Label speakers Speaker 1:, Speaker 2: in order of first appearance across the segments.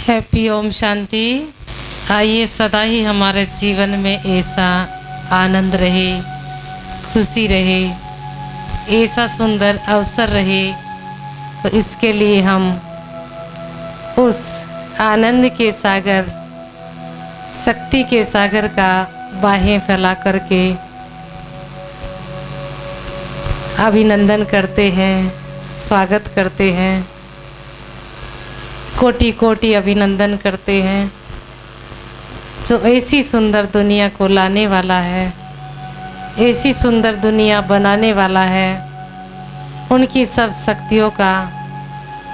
Speaker 1: Happy Om Shanti. आइए सदा ही हमारे जीवन में ऐसा आनंद रहे, खुशी रहे, ऐसा सुंदर अवसर रहे। तो इसके लिए हम उस आनंद के सागर, शक्ति के सागर का बाहें फैला करके अभिनंदन करते हैं, स्वागत करते हैं, कोटि कोटि अभिनंदन करते हैं। जो ऐसी सुंदर दुनिया को लाने वाला है, ऐसी सुंदर दुनिया बनाने वाला है, उनकी सब शक्तियों का,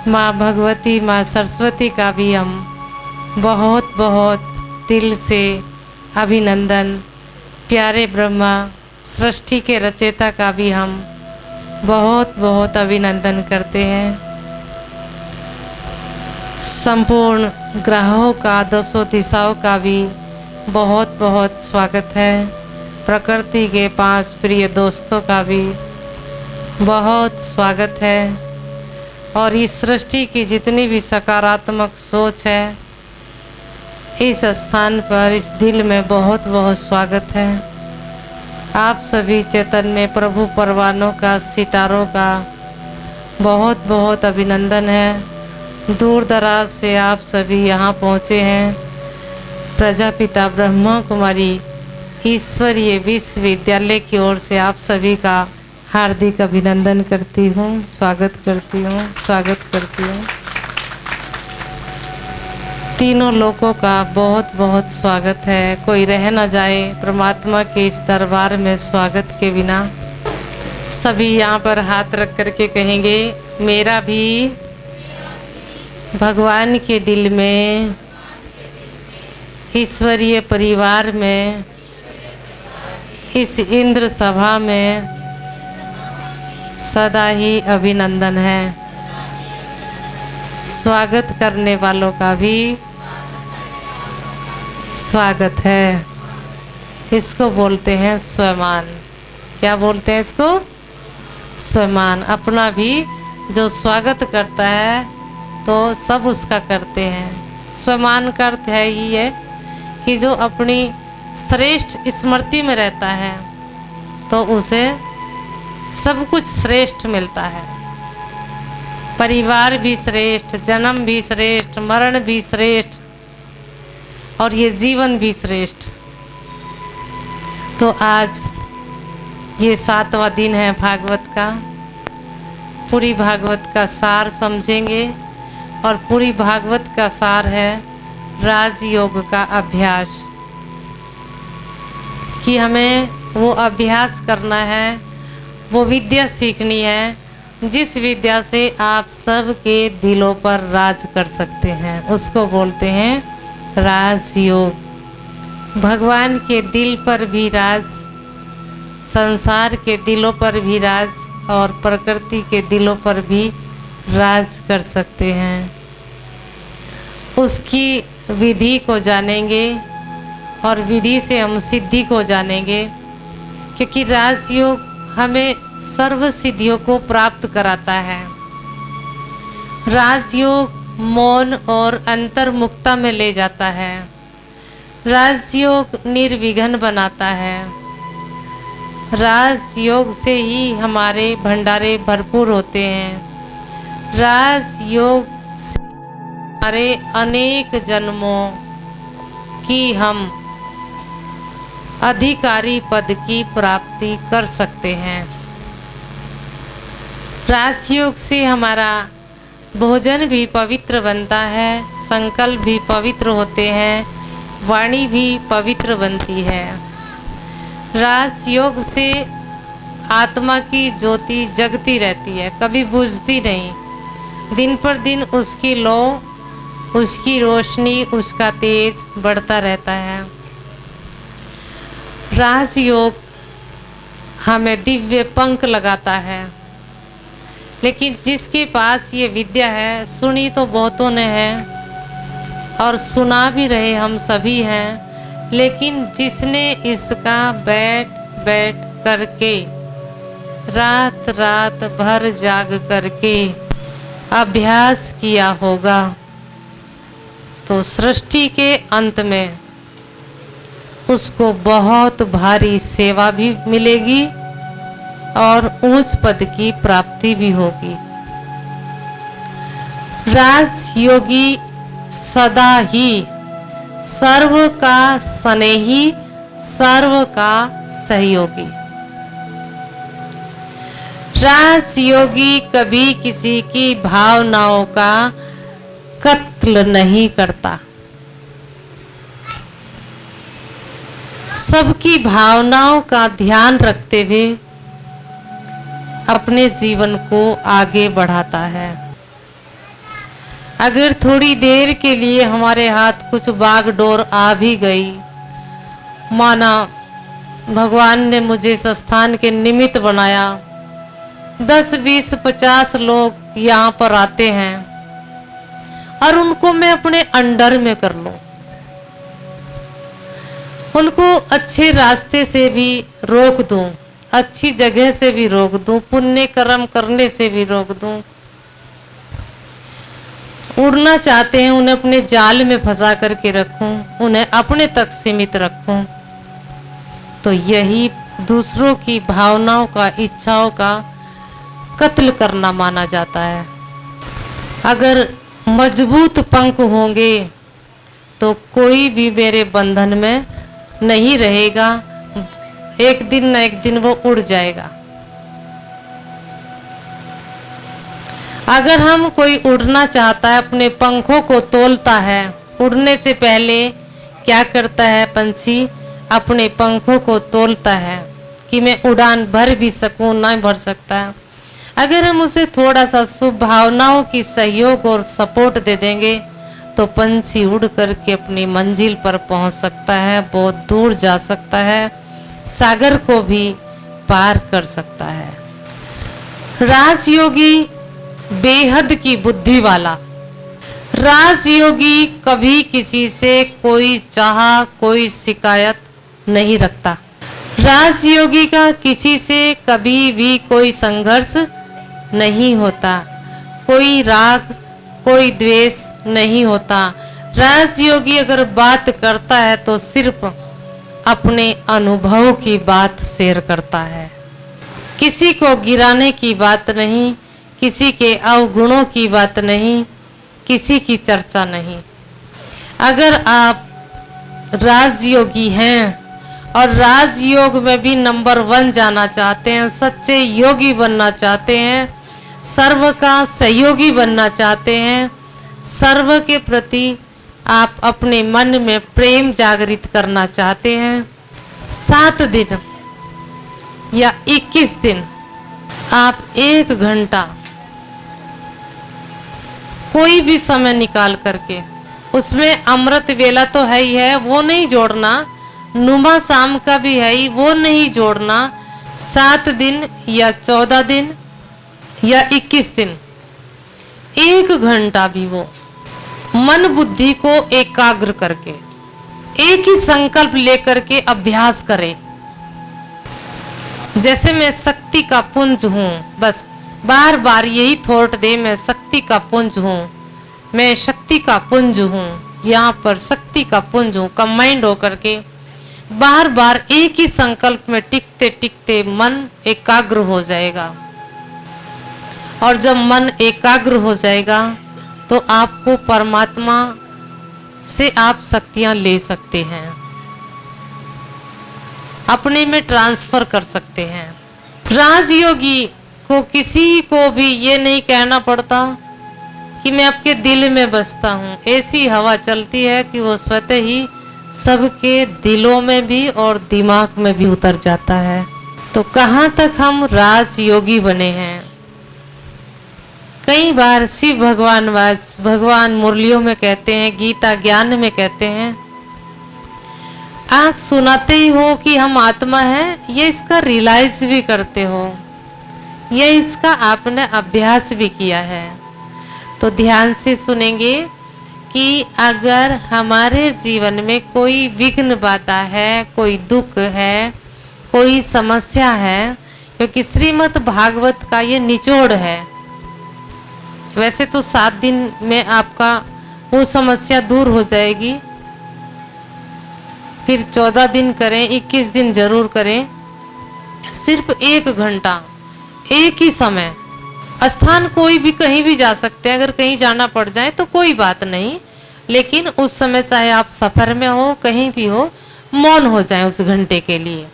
Speaker 1: माँ भगवती, माँ सरस्वती का भी हम बहुत बहुत दिल से अभिनंदन, प्यारे ब्रह्मा सृष्टि के रचयिता का भी हम बहुत बहुत अभिनंदन करते हैं। संपूर्ण ग्रहों का, दसों दिशाओं का भी बहुत बहुत स्वागत है। प्रकृति के 5 प्रिय दोस्तों का भी बहुत स्वागत है। और इस सृष्टि की जितनी भी सकारात्मक सोच है, इस स्थान पर, इस दिल में बहुत बहुत स्वागत है। आप सभी चैतन्य प्रभु परवानों का, सितारों का बहुत बहुत अभिनंदन है। दूर दराज से आप सभी यहाँ पहुँचे हैं। प्रजापिता ब्रह्मा कुमारी ईश्वरीय विश्वविद्यालय की ओर से आप सभी का हार्दिक अभिनंदन करती हूँ, स्वागत करती हूँ, स्वागत करती हूँ। तीनों लोगों का बहुत बहुत स्वागत है। कोई रह न जाए परमात्मा के इस दरबार में स्वागत के बिना। सभी यहाँ पर हाथ रख करके कहेंगे, मेरा भी भगवान के दिल में, ईश्वरीय परिवार में, इस इंद्र सभा में सदा ही अभिनंदन है। स्वागत करने वालों का भी स्वागत है। इसको बोलते हैं स्वमान। क्या बोलते हैं इसको? स्वमान। अपना भी जो स्वागत करता है तो सब उसका करते हैं। स्वमान का अर्थ है ये कि जो अपनी श्रेष्ठ स्मृति में रहता है तो उसे सब कुछ श्रेष्ठ मिलता है। परिवार भी श्रेष्ठ, जन्म भी श्रेष्ठ, मरण भी श्रेष्ठ और ये जीवन भी श्रेष्ठ। तो आज ये 7वां दिन है भागवत का। पूरी भागवत का सार समझेंगे और पूरी भागवत का सार है राजयोग का अभ्यास, कि हमें वो अभ्यास करना है, वो विद्या सीखनी है जिस विद्या से आप सबके दिलों पर राज कर सकते हैं। उसको बोलते हैं राजयोग। भगवान के दिल पर भी राज, संसार के दिलों पर भी राज और प्रकृति के दिलों पर भी राज कर सकते हैं। उसकी विधि को जानेंगे और विधि से हम सिद्धि को जानेंगे, क्योंकि राजयोग हमें सर्व सिद्धियों को प्राप्त कराता है। राजयोग मौन और अंतर्मुखता में ले जाता है। राजयोग निर्विघ्न बनाता है। राजयोग से ही हमारे भंडारे भरपूर होते हैं। राजयोग से हमारे अनेक जन्मों की हम अधिकारी पद की प्राप्ति कर सकते हैं। राजयोग से हमारा भोजन भी पवित्र बनता है, संकल्प भी पवित्र होते हैं, वाणी भी पवित्र बनती है। राजयोग से आत्मा की ज्योति जगती रहती है, कभी बुझती नहीं। दिन पर दिन उसकी लौ, उसकी रोशनी, उसका तेज बढ़ता रहता है। राजयोग हमें दिव्य पंख लगाता है। लेकिन जिसके पास ये विद्या है, सुनी तो बहुतों ने है और सुना भी रहे हम सभी हैं, लेकिन जिसने इसका बैठ बैठ करके, रात रात भर जाग करके अभ्यास किया होगा, तो सृष्टि के अंत में उसको बहुत भारी सेवा भी मिलेगी और ऊंच पद की प्राप्ति भी होगी। राजयोगी सदा ही सर्व का स्नेही, सर्व का सहयोगी। राजयोगी कभी किसी की भावनाओं का कत्ल नहीं करता। सबकी भावनाओं का ध्यान रखते हुए अपने जीवन को आगे बढ़ाता है। अगर थोड़ी देर के लिए हमारे हाथ कुछ बागडोर आ भी गई, माना भगवान ने मुझे इस स्थान के निमित्त बनाया, 10, 20, 50 लोग यहाँ पर आते हैं और उनको मैं अपने अंडर में कर लूं, उनको अच्छे रास्ते से भी रोक दूं, अच्छी जगह से भी रोक दूं, पुण्य कर्म करने से भी रोक दूं, उड़ना चाहते हैं उन्हें अपने जाल में फंसा करके रखूं, उन्हें अपने तक सीमित रखूं, तो यही दूसरों की भावनाओं का, इच्छाओं का कत्ल करना माना जाता है। अगर मजबूत पंख होंगे तो कोई भी मेरे बंधन में नहीं रहेगा, एक दिन न एक दिन वो उड़ जाएगा। अगर हम कोई उड़ना चाहता है, अपने पंखों को तोलता है, उड़ने से पहले क्या करता है पंछी? अपने पंखों को तोलता है कि मैं उड़ान भर भी सकूं, ना भर सकता है। अगर हम उसे थोड़ा सा शुभ भावनाओं की सहयोग और सपोर्ट दे देंगे तो पंछी उड़ करके अपनी मंजिल पर पहुंच सकता है, बहुत दूर जा सकता है, सागर को भी पार कर सकता है। राजयोगी बेहद की बुद्धि वाला। राजयोगी कभी किसी से कोई चाह, कोई शिकायत नहीं रखता। राजयोगी का किसी से कभी भी कोई संघर्ष नहीं होता, कोई राग, कोई द्वेष नहीं होता। राजयोगी अगर बात करता है तो सिर्फ अपने अनुभव की बात शेयर करता है, किसी को गिराने की बात नहीं, किसी के अवगुणों की बात नहीं, किसी की चर्चा नहीं। अगर आप राजयोगी हैं और राजयोग में भी नंबर 1 जाना चाहते हैं, सच्चे योगी बनना चाहते हैं, सर्व का सहयोगी बनना चाहते हैं, सर्व के प्रति आप अपने मन में प्रेम जागृत करना चाहते हैं, 7 दिन या 21 दिन आप 1 घंटा कोई भी समय निकाल करके, उसमें अमृत वेला तो है ही है, वो नहीं जोड़ना, नुमा शाम का भी है ही, वो नहीं जोड़ना। 7 दिन या 14 दिन या 21 दिन 1 घंटा भी वो मन बुद्धि को एकाग्र करके एक ही संकल्प लेकर के अभ्यास करें। जैसे मैं शक्ति का पुंज हूं, बस बार बार यही थॉट दे, मैं शक्ति का पुंज हूं, मैं शक्ति का पुंज हूं, यहाँ पर शक्ति का पुंज हूं, कंबाइंड होकर के बार बार एक ही संकल्प में टिकते टिकते मन एकाग्र हो जाएगा। और जब मन एकाग्र हो जाएगा तो आपको परमात्मा से आप शक्तियां ले सकते हैं, अपने में ट्रांसफर कर सकते हैं। राजयोगी को किसी को भी ये नहीं कहना पड़ता कि मैं आपके दिल में बसता हूँ। ऐसी हवा चलती है कि वो स्वतः ही सबके दिलों में भी और दिमाग में भी उतर जाता है। तो कहाँ तक हम राजयोगी बने हैं? कई बार शिव भगवान मुरलियों में कहते हैं, गीता ज्ञान में कहते हैं, आप सुनाते ही हो कि हम आत्मा हैं, ये इसका रियलाइज भी करते हो, ये इसका आपने अभ्यास भी किया है। तो ध्यान से सुनेंगे कि अगर हमारे जीवन में कोई विघ्न बाधा है, कोई दुख है, कोई समस्या है, क्योंकि श्रीमद् भागवत का ये निचोड़ है। वैसे तो 7 दिन में आपका वो समस्या दूर हो जाएगी। फिर 14 दिन करें, 21 दिन जरूर करें। सिर्फ 1 घंटा, एक ही समय, स्थान कोई भी कहीं भी जा सकते हैं। अगर कहीं जाना पड़ जाए तो कोई बात नहीं, लेकिन उस समय चाहे आप सफर में हो, कहीं भी हो, मौन हो जाए उस घंटे के लिए।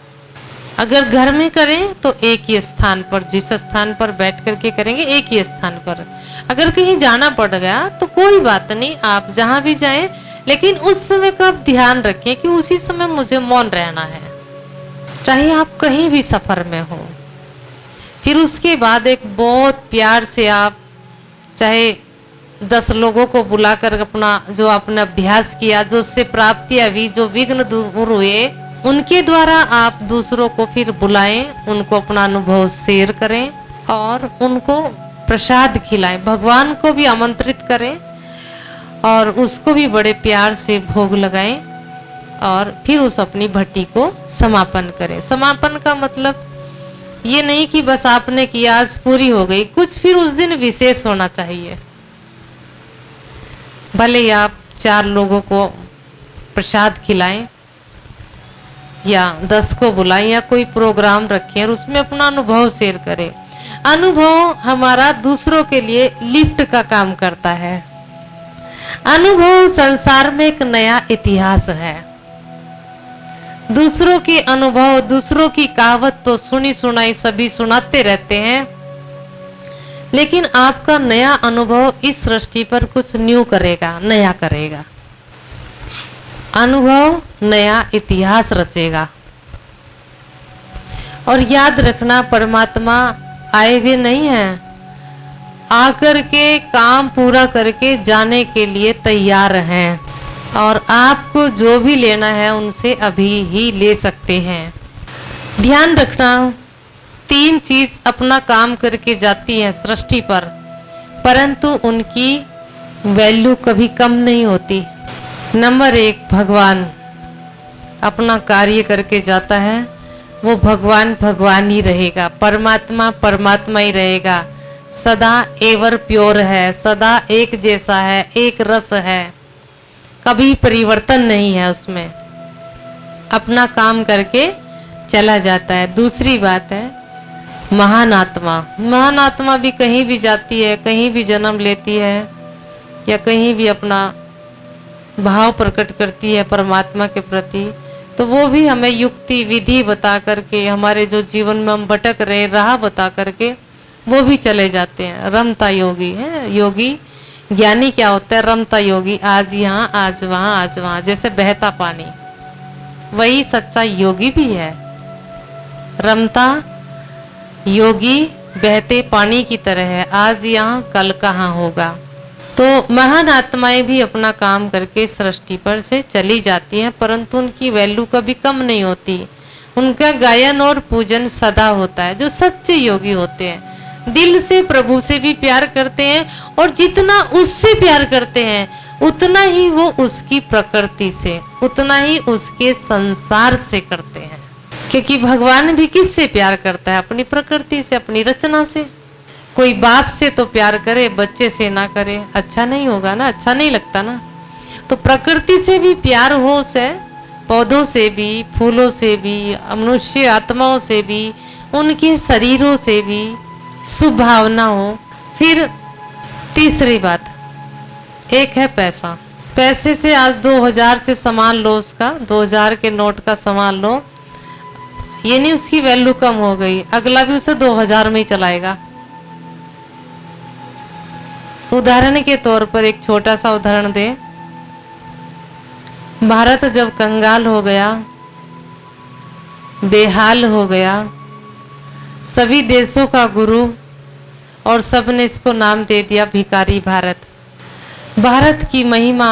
Speaker 1: अगर घर में करें तो एक ही स्थान पर, जिस स्थान पर बैठ करके करेंगे एक ही स्थान पर। अगर कहीं जाना पड़ गया तो कोई बात नहीं, आप जहां भी जाएं, लेकिन उस समय का आप ध्यान रखें कि उसी समय मुझे मौन रहना है, चाहे आप कहीं भी सफर में हो। फिर उसके बाद एक बहुत प्यार से आप चाहे 10 लोगों को बुलाकर अपना जो आपने अभ्यास किया, जो उससे प्राप्तियां हुई, जो विघ्न दूर हुए, उनके द्वारा आप दूसरों को फिर बुलाएं, उनको अपना अनुभव शेयर करें और उनको प्रसाद खिलाएं। भगवान को भी आमंत्रित करें और उसको भी बड़े प्यार से भोग लगाएं और फिर उस अपनी भट्टी को समापन करें। समापन का मतलब ये नहीं कि बस आपने किया आज पूरी हो गई, कुछ फिर उस दिन विशेष होना चाहिए। भले ही आप 4 लोगों को प्रसाद खिलाएं या 10 को बुलाएं या कोई प्रोग्राम रखें और उसमें अपना अनुभव शेयर करें। अनुभव हमारा दूसरों के लिए लिफ्ट का काम करता है। अनुभव संसार में एक नया इतिहास है। दूसरों के अनुभव, दूसरों की कहावत तो सुनी सुनाई सभी सुनाते रहते हैं, लेकिन आपका नया अनुभव इस सृष्टि पर कुछ न्यू करेगा, नया करेगा। अनुभव नया इतिहास रचेगा। और याद रखना, परमात्मा आए हुए नहीं हैं, आकर के काम पूरा करके जाने के लिए तैयार हैं और आपको जो भी लेना है उनसे अभी ही ले सकते हैं। ध्यान रखना, 3 चीज अपना काम करके जाती हैं सृष्टि पर, परंतु उनकी वैल्यू कभी कम नहीं होती। नंबर 1, भगवान अपना कार्य करके जाता है, वो भगवान भगवान ही रहेगा, परमात्मा परमात्मा ही रहेगा, सदा एवर प्योर है, सदा एक जैसा है, एक रस है, कभी परिवर्तन नहीं है उसमें, अपना काम करके चला जाता है। दूसरी बात है महान आत्मा। महान आत्मा भी कहीं भी जाती है, कहीं भी जन्म लेती है या कहीं भी अपना भाव प्रकट करती है परमात्मा के प्रति, तो वो भी हमें युक्ति विधि बता करके, हमारे जो जीवन में हम भटक रहे राह बता करके वो भी चले जाते हैं। रमता योगी है। योगी ज्ञानी क्या होता है? रमता योगी, आज यहाँ आज वहाँ आज वहाँ, जैसे बहता पानी, वही सच्चा योगी भी है। रमता योगी बहते पानी की तरह है, आज यहाँ कल कहाँ होगा। तो महान आत्माएं भी अपना काम करके सृष्टि पर से चली जाती हैं, परंतु उनकी वैल्यू कभी कम नहीं होती। उनका गायन और पूजन सदा होता है। जो सच्चे योगी होते हैं दिल से प्रभु से भी प्यार करते हैं, और जितना उससे प्यार करते हैं उतना ही वो उसकी प्रकृति से, उतना ही उसके संसार से करते हैं। क्योंकि भगवान भी किससे प्यार करता है? अपनी प्रकृति से, अपनी रचना से। कोई बाप से तो प्यार करे, बच्चे से ना करे, अच्छा नहीं होगा ना, अच्छा नहीं लगता ना। तो प्रकृति से भी प्यार हो से, पौधों से भी, फूलों से भी, मनुष्य आत्माओं से भी, उनके शरीरों से भी शुभ भावना हो। फिर तीसरी बात, एक है पैसा। पैसे से आज 2000 से सामान लो, उसका 2000 के नोट का सामान लो, ये नहीं उसकी वैल्यू कम हो गई, अगला भी उसे 2000 में ही चलाएगा। उदाहरण के तौर पर एक छोटा सा उदाहरण दे। भारत जब कंगाल हो गया, बेहाल हो गया, सभी देशों का गुरु, और सबने इसको नाम दे दिया भिखारी भारत। भारत की महिमा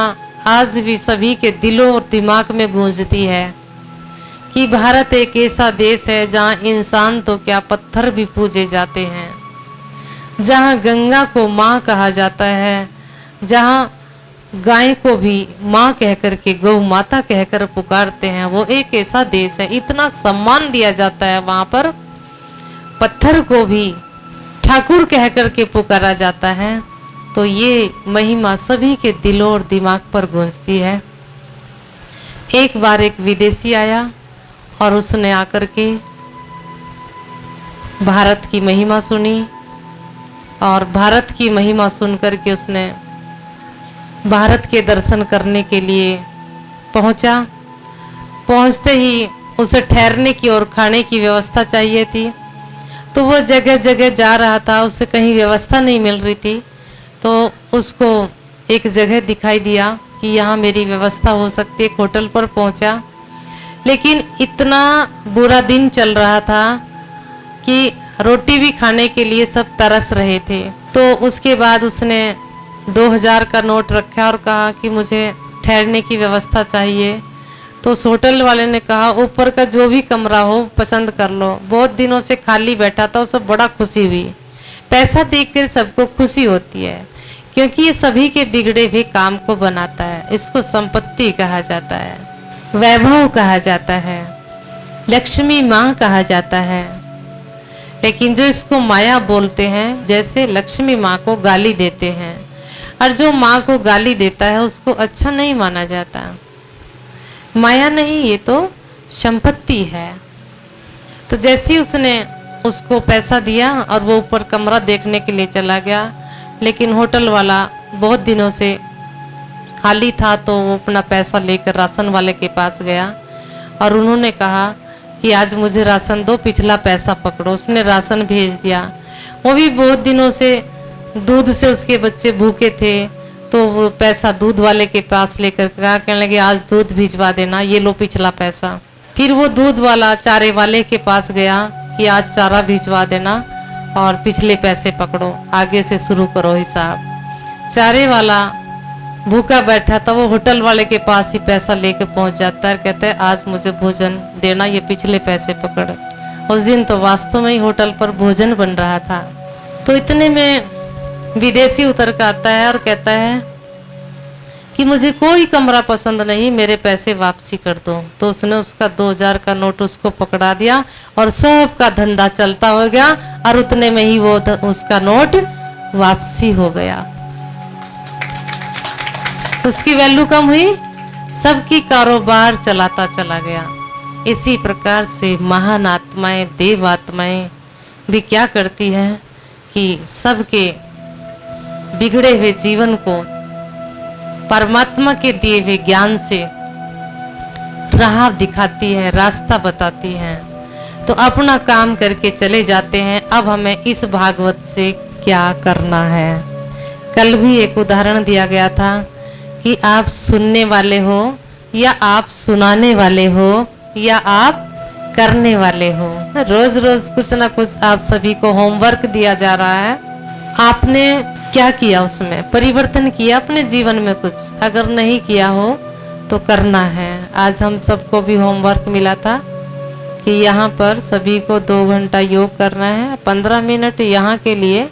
Speaker 1: आज भी सभी के दिलों और दिमाग में गूंजती है कि भारत एक ऐसा देश है जहाँ इंसान तो क्या पत्थर भी पूजे जाते हैं, जहाँ गंगा को माँ कहा जाता है, जहाँ गाय को भी माँ कहकर के, गौ माता कहकर पुकारते हैं। वो एक ऐसा देश है, इतना सम्मान दिया जाता है वहाँ पर। पत्थर को भी ठाकुर कहकर के पुकारा जाता है, तो ये महिमा सभी के दिलों और दिमाग पर गूंजती है। एक बार एक विदेशी आया और उसने आकर के भारत की महिमा सुनी, और भारत की महिमा सुनकर के उसने भारत के दर्शन करने के लिए पहुंचा। पहुंचते ही उसे ठहरने की और खाने की व्यवस्था चाहिए थी, तो वो जगह जगह जा रहा था, उसे कहीं व्यवस्था नहीं मिल रही थी। तो उसको एक जगह दिखाई दिया कि यहाँ मेरी व्यवस्था हो सकती है। एक होटल पर पहुंचा, लेकिन इतना बुरा दिन चल रहा था कि रोटी भी खाने के लिए सब तरस रहे थे। तो उसके बाद उसने 2000 का नोट रखा और कहा कि मुझे ठहरने की व्यवस्था चाहिए। तो उस होटल वाले ने कहा ऊपर का जो भी कमरा हो पसंद कर लो। बहुत दिनों से खाली बैठा था, उसे बड़ा खुशी हुई। पैसा देखकर सबको खुशी होती है, क्योंकि ये सभी के बिगड़े हुए काम को बनाता है। इसको संपत्ति कहा जाता है, वैभव कहा जाता है, लक्ष्मी माँ कहा जाता है। लेकिन जो इसको माया बोलते हैं, जैसे लक्ष्मी माँ को गाली देते हैं, और जो माँ को गाली देता है उसको अच्छा नहीं माना जाता। माया नहीं, ये तो संपत्ति है। तो जैसे ही उसने उसको पैसा दिया और वो ऊपर कमरा देखने के लिए चला गया, लेकिन होटल वाला बहुत दिनों से खाली था, तो वो अपना पैसा लेकर राशन वाले के पास गया और उन्होंने कहा कि आज मुझे राशन दो, पिछला पैसा पकड़ो। उसने राशन भेज दिया। वो भी बहुत दिनों से दूध से उसके बच्चे भूखे थे, तो वो पैसा दूध वाले के पास लेकर कहा, कहने लगे आज दूध भिजवा देना, ये लो पिछला पैसा। फिर वो दूध वाला चारे वाले के पास गया कि आज चारा भिजवा देना और पिछले पैसे पकड़ो, आगे से शुरू करो हिसाब। चारे वाला भूखा बैठा था, वो होटल वाले के पास ही पैसा लेके पहुंच जाता है, कहते हैं आज मुझे भोजन देना, ये पिछले पैसे पकड़। उस दिन तो वास्तव में ही होटल पर भोजन बन रहा था। तो इतने में विदेशी उतर कर आता है और कहता है कि मुझे कोई कमरा पसंद नहीं, मेरे पैसे वापसी कर दो। तो उसने उसका 2000 का नोट उसको पकड़ा दिया और सबका धंधा चलता हो गया, और उतने में ही वो उसका नोट वापसी हो गया। उसकी वैल्यू कम हुई, सबकी कारोबार चलाता चला गया। इसी प्रकार से महान आत्माएं, देव आत्माएं भी क्या करती हैं कि सबके बिगड़े हुए जीवन को परमात्मा के दिए हुए ज्ञान से राह दिखाती है, रास्ता बताती है। तो अपना काम करके चले जाते हैं। अब हमें इस भागवत से क्या करना है। कल भी एक उदाहरण दिया गया था कि आप सुनने वाले हो या आप सुनाने वाले हो या आप करने वाले हो। रोज रोज कुछ ना कुछ आप सभी को होमवर्क दिया जा रहा है। आपने क्या किया, उसमें परिवर्तन किया अपने जीवन में कुछ? अगर नहीं किया हो तो करना है। आज हम सबको भी होमवर्क मिला था कि यहाँ पर सभी को 2 घंटा योग करना है, 15 मिनट यहाँ के लिए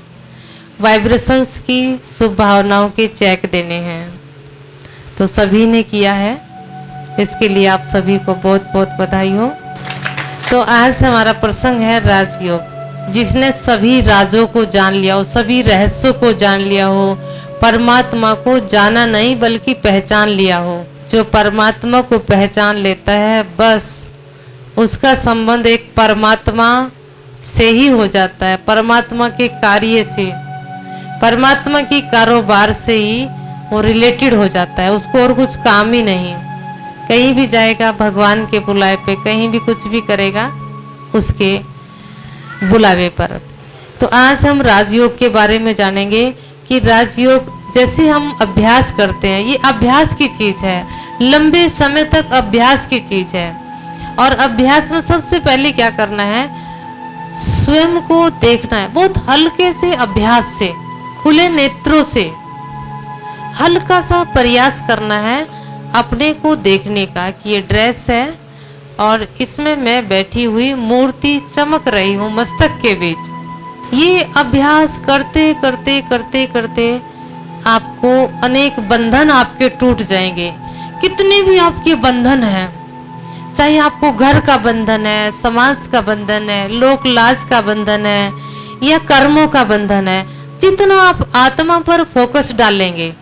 Speaker 1: वाइब्रेशंस की शुभ भावनाओं के चेक देने हैं। तो सभी ने किया है, इसके लिए आप सभी को बहुत बहुत बधाई हो। तो आज हमारा प्रसंग है राजयोग। जिसने सभी राजों को जान लिया हो, सभी रहस्यों को जान लिया हो, परमात्मा को जाना नहीं बल्कि पहचान लिया हो। जो परमात्मा को पहचान लेता है, बस उसका संबंध एक परमात्मा से ही हो जाता है, परमात्मा के कार्य से, परमात्मा की कारोबार से ही वो रिलेटेड हो जाता है। उसको और कुछ काम ही नहीं। कहीं भी जाएगा भगवान के बुलाए पे, कहीं भी कुछ भी करेगा उसके बुलावे पर। तो आज हम राजयोग के बारे में जानेंगे कि राजयोग जैसे हम अभ्यास करते हैं, ये अभ्यास की चीज है, लंबे समय तक अभ्यास की चीज है। और अभ्यास में सबसे पहले क्या करना है, स्वयं को देखना है। बहुत हल्के से अभ्यास से, खुले नेत्रों से हल्का सा प्रयास करना है अपने को देखने का कि ये ड्रेस है और इसमें मैं बैठी हुई मूर्ति चमक रही हूँ मस्तक के बीच। ये अभ्यास करते करते करते करते आपको अनेक बंधन आपके टूट जाएंगे। कितने भी आपके बंधन हैं, चाहे आपको घर का बंधन है, समाज का बंधन है, लोक लाज का बंधन है या कर्मों का बंधन है, जितना आप आत्मा पर फोकस डालेंगे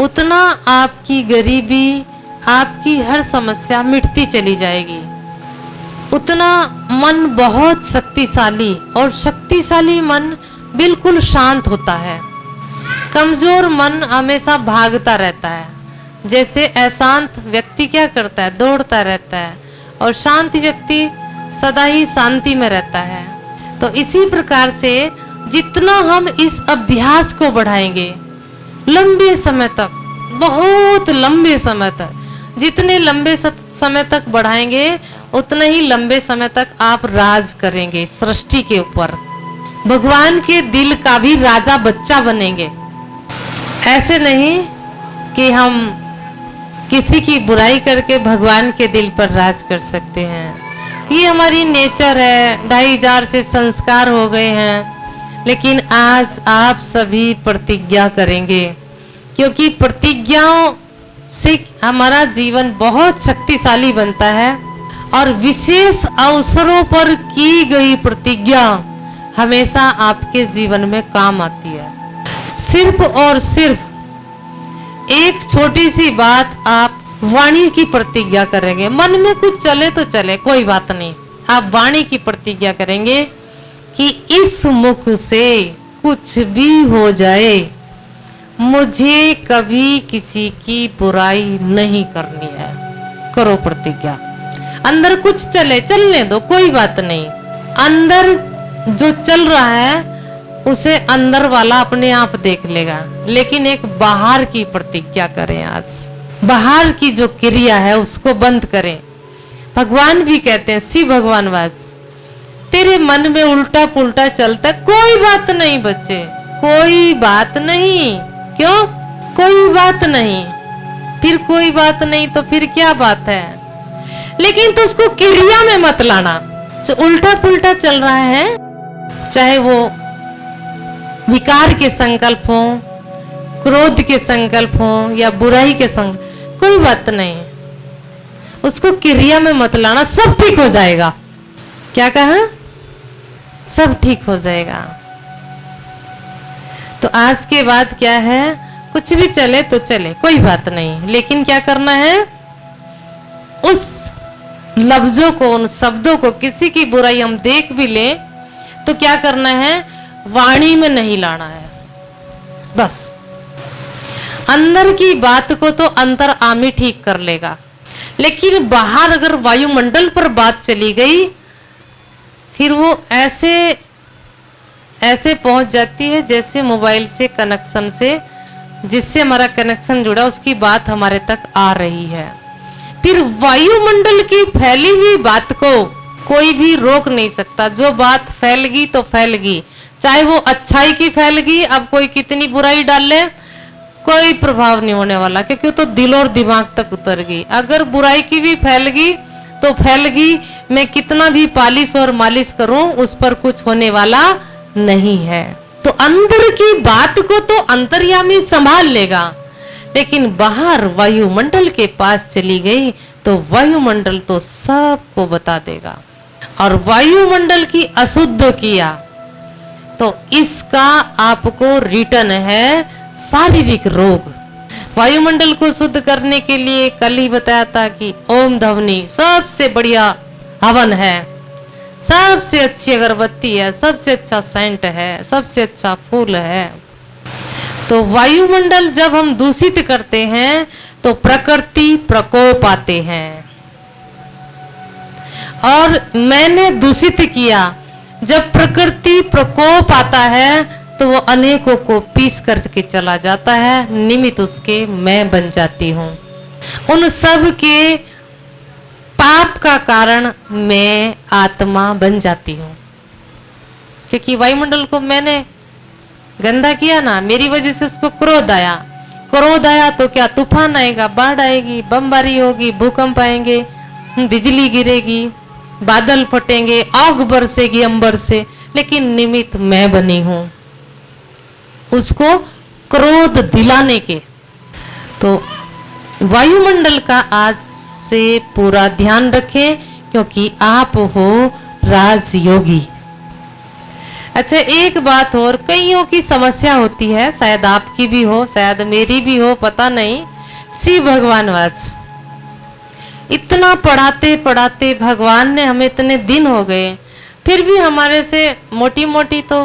Speaker 1: उतना आपकी गरीबी, आपकी हर समस्या मिटती चली जाएगी। उतना मन बहुत शक्तिशाली, और शक्तिशाली मन बिल्कुल शांत होता है। कमजोर मन हमेशा भागता रहता है। जैसे अशांत व्यक्ति क्या करता है, दौड़ता रहता है, और शांत व्यक्ति सदा ही शांति में रहता है। तो इसी प्रकार से जितना हम इस अभ्यास को बढ़ाएंगे लंबे समय तक, बहुत लंबे समय तक, जितने लंबे समय तक बढ़ाएंगे उतने ही लंबे समय तक आप राज करेंगे सृष्टि के ऊपर। भगवान के दिल का भी राजा बच्चा बनेंगे। ऐसे नहीं कि हम किसी की बुराई करके भगवान के दिल पर राज कर सकते हैं। ये हमारी नेचर है, 2500 से संस्कार हो गए हैं। लेकिन आज आप सभी प्रतिज्ञा करेंगे, क्योंकि प्रतिज्ञाओं से हमारा जीवन बहुत शक्तिशाली बनता है, और विशेष अवसरों पर की गई प्रतिज्ञा हमेशा आपके जीवन में काम आती है। सिर्फ और सिर्फ एक छोटी सी बात, आप वाणी की प्रतिज्ञा करेंगे। मन में कुछ चले तो चले, कोई बात नहीं, आप वाणी की प्रतिज्ञा करेंगे कि इस मुख से कुछ भी हो जाए, मुझे कभी किसी की बुराई नहीं करनी है। करो प्रतिज्ञा। अंदर कुछ चले, चलने दो, कोई बात नहीं। अंदर जो चल रहा है उसे अंदर वाला अपने आप देख लेगा। लेकिन एक बाहर की प्रतिज्ञा करें। आज बाहर की जो क्रिया है उसको बंद करें। भगवान भी कहते हैं, शिव भगवान वास, तेरे मन में उल्टा पुल्टा चलता, कोई बात नहीं बच्चे, कोई बात नहीं। क्यों कोई बात नहीं? फिर कोई बात नहीं तो फिर क्या बात है? लेकिन तो उसको क्रिया में मत लाना। तो उल्टा पुल्टा चल रहा है, चाहे वो विकार के संकल्प हो, क्रोध के संकल्प हो, या बुराई के संकल्प, कोई बात नहीं, उसको क्रिया में मत लाना, सब ठीक हो जाएगा। क्या कहा? सब ठीक हो जाएगा। तो आज के बाद क्या है, कुछ भी चले तो चले, कोई बात नहीं, लेकिन क्या करना है, उस लफ्जों को, उन शब्दों को, किसी की बुराई हम देख भी लें तो क्या करना है, वाणी में नहीं लाना है। बस अंदर की बात को तो अंतर आमी ठीक कर लेगा, लेकिन बाहर अगर वायुमंडल पर बात चली गई फिर वो ऐसे ऐसे पहुंच जाती है जैसे मोबाइल से कनेक्शन से, जिससे हमारा कनेक्शन जुड़ा उसकी बात हमारे तक आ रही है। फिर वायुमंडल की फैली हुई बात को कोई भी रोक नहीं सकता। जो बात फैल गई तो फैल गई, चाहे वो अच्छाई की फैल गई, अब कोई कितनी बुराई डाल ले कोई प्रभाव नहीं होने वाला, क्योंकि वो तो दिल और दिमाग तक उतर गई। अगर बुराई की भी फैल गई तो फैल गई, मैं कितना भी पालिश और मालिश करूं उस पर कुछ होने वाला नहीं है। तो अंदर की बात को तो अंतर्यामी संभाल लेगा, लेकिन बाहर वायुमंडल के पास चली गई तो वायुमंडल तो सबको बता देगा। और वायुमंडल की अशुद्ध किया तो इसका आपको रिटर्न है शारीरिक रोग। वायुमंडल को शुद्ध करने के लिए कल ही बताया था कि ओम ध्वनि सबसे बढ़िया हवन है, सबसे अच्छी अगरबत्ती है, सबसे अच्छा सेंट है, सबसे अच्छा फूल है। तो वायुमंडल जब हम दूषित करते हैं तो प्रकृति प्रकोप आते हैं। और मैंने दूषित किया, जब प्रकृति प्रकोप आता है तो वो अनेकों को पीस करके चला जाता है, निमित्त उसके मैं बन जाती हूँ। उन सब के पाप का कारण मैं आत्मा बन जाती हूँ, क्योंकि वायुमंडल को मैंने गंदा किया ना, मेरी वजह से उसको क्रोध आया। क्रोध आया तो क्या तूफान आएगा, बाढ़ आएगी, बमबारी होगी, भूकंप आएंगे, बिजली गिरेगी, बादल फटेंगे, आग बरसेगी अंबर से, लेकिन निमित्त मैं बनी हूं उसको क्रोध दिलाने के। तो वायुमंडल का आज से पूरा ध्यान रखें, क्योंकि आप हो राजयोगी। अच्छा, एक बात और, कईयों की समस्या होती है, शायद आपकी भी हो, शायद मेरी भी हो, पता नहीं। शिव भगवान वाच इतना पढ़ाते पढ़ाते भगवान ने हमें, इतने दिन हो गए, फिर भी हमारे से मोटी मोटी तो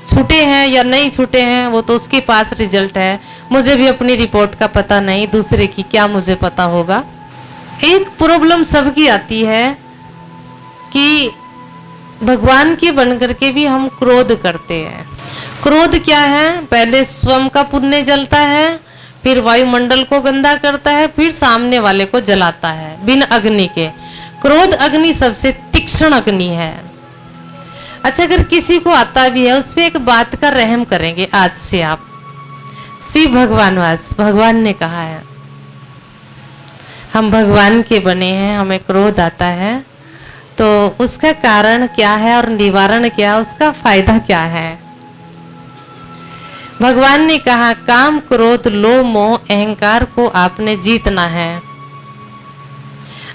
Speaker 1: छूटे हैं या नहीं छूटे हैं, वो तो उसके पास रिजल्ट है। मुझे भी अपनी रिपोर्ट का पता नहीं, दूसरे की क्या मुझे पता होगा। एक प्रॉब्लम सबकी आती है कि भगवान के बनकर के भी हम क्रोध करते हैं। क्रोध क्या है? पहले स्वयं का पुण्य जलता है, फिर वायुमंडल को गंदा करता है, फिर सामने वाले को जलाता है बिन अग्नि के। क्रोध अग्नि सबसे तीक्ष्ण अग्नि है। अच्छा, अगर किसी को आता भी है, उस पर एक बात का रहम करेंगे आज से आप। शिव भगवान वास भगवान ने कहा है, हम भगवान के बने हैं, हमें क्रोध आता है, तो उसका कारण क्या है और निवारण क्या है, उसका फायदा क्या है। भगवान ने कहा, काम क्रोध लोभ मोह अहंकार को आपने जीतना है।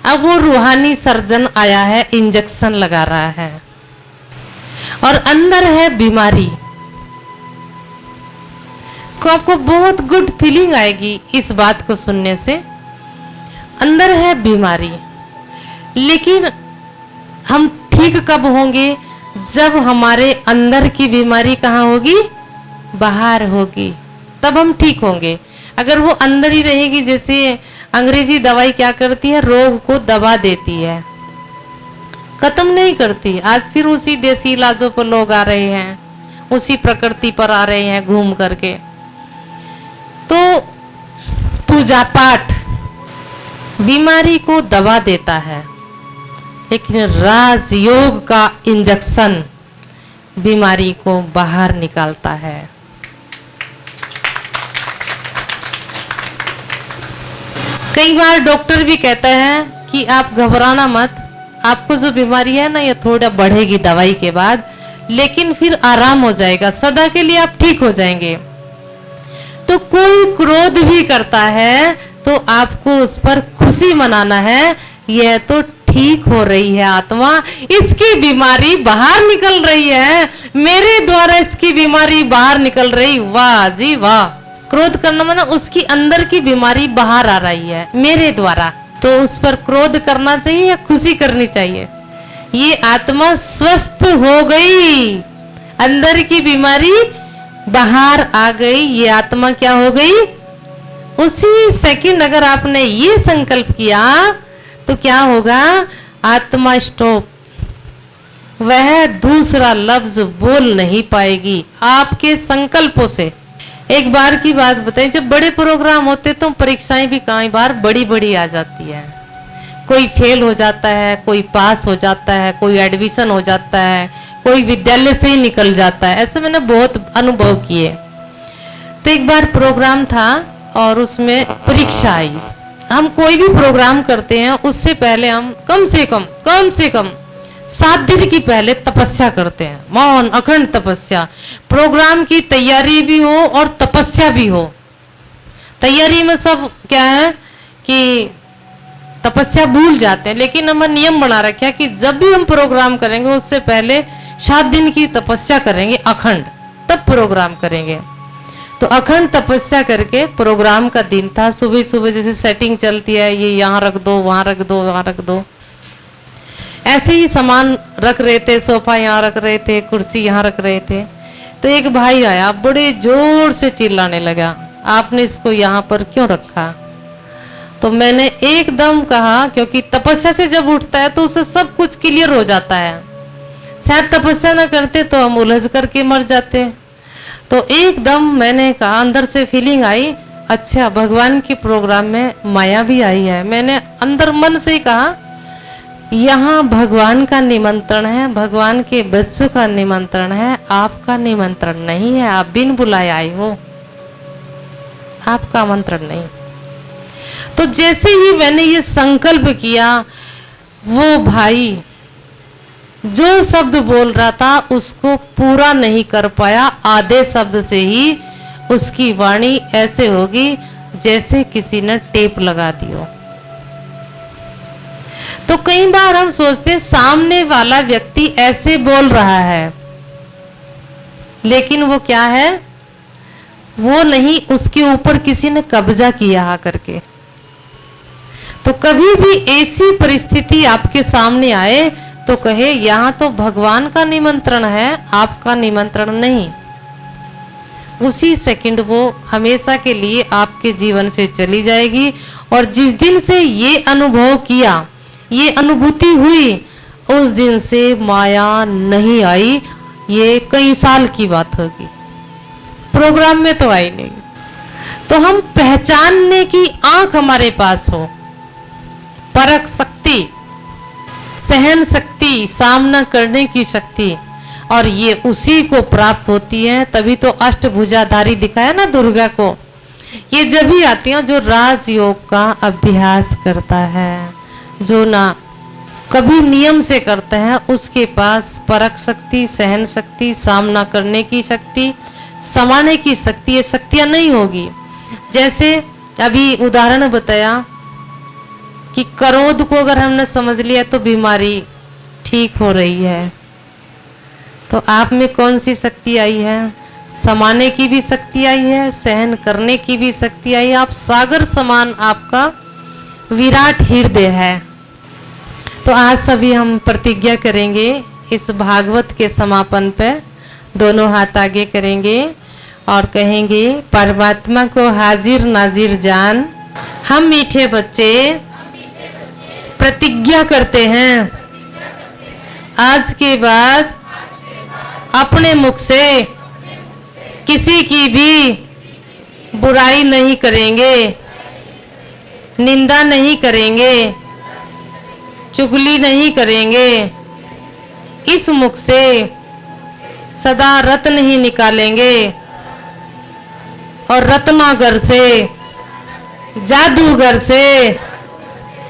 Speaker 1: अब वो रूहानी सर्जन आया है, इंजेक्शन लगा रहा है, और अंदर है बीमारी को। आपको बहुत गुड फीलिंग आएगी इस बात को सुनने से। अंदर है बीमारी, लेकिन हम ठीक कब होंगे? जब हमारे अंदर की बीमारी कहाँ होगी? बाहर होगी, तब हम ठीक होंगे। अगर वो अंदर ही रहेगी, जैसे अंग्रेजी दवाई क्या करती है, रोग को दबा देती है, खत्म नहीं करती। आज फिर उसी देसी इलाजों पर लोग आ रहे हैं, उसी प्रकृति पर आ रहे हैं घूम करके। तो पूजा पाठ बीमारी को दबा देता है, लेकिन राजयोग का इंजेक्शन बीमारी को बाहर निकालता है। कई बार डॉक्टर भी कहता है कि आप घबराना मत, आपको जो बीमारी है ना, ये थोड़ा बढ़ेगी दवाई के बाद, लेकिन फिर आराम हो जाएगा, सदा के लिए आप ठीक हो जाएंगे। तो कोई क्रोध भी करता है तो आपको उस पर खुशी मनाना है, यह तो ठीक हो रही है आत्मा, इसकी बीमारी बाहर निकल रही है, मेरे द्वारा इसकी बीमारी बाहर निकल रही। वाह जी वाह! क्रोध करना माना उसकी अंदर की बीमारी बाहर आ रही है मेरे द्वारा। तो उस पर क्रोध करना चाहिए या खुशी करनी चाहिए? ये आत्मा स्वस्थ हो गई, अंदर की बीमारी बाहर आ गई, ये आत्मा क्या हो गई? उसी सेकंड अगर आपने ये संकल्प किया तो क्या होगा? आत्मा स्टॉप, वह दूसरा लफ्ज बोल नहीं पाएगी आपके संकल्पों से। एक बार की बात बताएं, जब बड़े प्रोग्राम होते तो परीक्षाएं भी कई बार बड़ी बड़ी आ जाती है। कोई फेल हो जाता है, कोई पास हो जाता है, कोई एडमिशन हो जाता है, कोई विद्यालय से ही निकल जाता है। ऐसे मैंने बहुत अनुभव किए। तो एक बार प्रोग्राम था और उसमें परीक्षा आई। हम कोई भी प्रोग्राम करते हैं उससे पहले हम कम से कम 7 दिन की पहले तपस्या करते हैं, मौन अखंड तपस्या। प्रोग्राम की तैयारी भी हो और तपस्या भी हो। तैयारी में सब क्या है कि तपस्या भूल जाते हैं, लेकिन हमने नियम बना रखा है कि जब भी हम प्रोग्राम करेंगे उससे पहले 7 दिन की तपस्या करेंगे अखंड, तब प्रोग्राम करेंगे। तो अखंड तपस्या करके प्रोग्राम का दिन था। सुबह सुबह जैसे सेटिंग चलती है, ये यहाँ रख दो, वहां रख दो, वहां रख दो, ऐसे ही सामान रख रहे थे। सोफा यहाँ रख रहे थे, कुर्सी यहाँ रख रहे थे। तो एक भाई आया, बड़े जोर से चिल्लाने लगा, आपने इसको यहाँ पर क्यों रखा? तो मैंने एकदम कहा, क्योंकि तपस्या से जब उठता है तो उसे सब कुछ क्लियर हो जाता है। शायद तपस्या ना करते तो हम उलझ करके मर जाते। तो एकदम मैंने कहा, अंदर से फीलिंग आई, अच्छा भगवान के प्रोग्राम में माया भी आई है। मैंने अंदर मन से ही कहा, यहाँ भगवान का निमंत्रण है, भगवान के बच्चों का निमंत्रण है, आपका निमंत्रण नहीं है। आप बिन बुलाए आए हो, आपका आमंत्रण नहीं। तो जैसे ही मैंने ये संकल्प किया, वो भाई जो शब्द बोल रहा था उसको पूरा नहीं कर पाया। आधे शब्द से ही उसकी वाणी ऐसे होगी जैसे किसी ने टेप लगा दी हो। तो कई बार हम सोचते हैं सामने वाला व्यक्ति ऐसे बोल रहा है, लेकिन वो क्या है, वो नहीं, उसके ऊपर किसी ने कब्जा किया आकर के। तो कभी भी ऐसी परिस्थिति आपके सामने आए तो कहे यहाँ तो भगवान का निमंत्रण है, आपका निमंत्रण नहीं। उसी सेकंड वो हमेशा के लिए आपके जीवन से चली जाएगी। और जिस दिन से ये अनुभव किया, ये अनुभूति हुई, उस दिन से माया नहीं आई। ये कई साल की बात होगी, प्रोग्राम में तो आई नहीं। तो हम पहचानने की आंख हमारे पास हो, परख शक्ति, सहन शक्ति, सामना करने की शक्ति, और ये उसी को प्राप्त होती है। तभी तो अष्टभुजाधारी दिखाया ना दुर्गा को। ये जब भी आती हैं जो राजयोग का अभ्यास करता है, जो ना कभी नियम से करते हैं, उसके पास परख शक्ति, सहन शक्ति, सामना करने की शक्ति, समाने की शक्ति, ये शक्तियां नहीं होगी। जैसे अभी उदाहरण बताया कि क्रोध को अगर हमने समझ लिया तो बीमारी ठीक हो रही है। तो आप में कौन सी शक्ति आई है? समाने की भी शक्ति आई है, सहन करने की भी शक्ति आई है। आप सागर समान, आपका विराट हृदय है। तो आज सभी हम प्रतिज्ञा करेंगे इस भागवत के समापन पे। दोनों हाथ आगे करेंगे और कहेंगे, परमात्मा को हाजिर नाजिर जान, हम मीठे बच्चे प्रतिज्ञा करते हैं, आज के बाद अपने मुख से किसी की भी बुराई नहीं करेंगे, निंदा नहीं करेंगे, चुगली नहीं करेंगे। इस मुख से सदा रत्न ही निकालेंगे और रत्नागर से, जादूगर से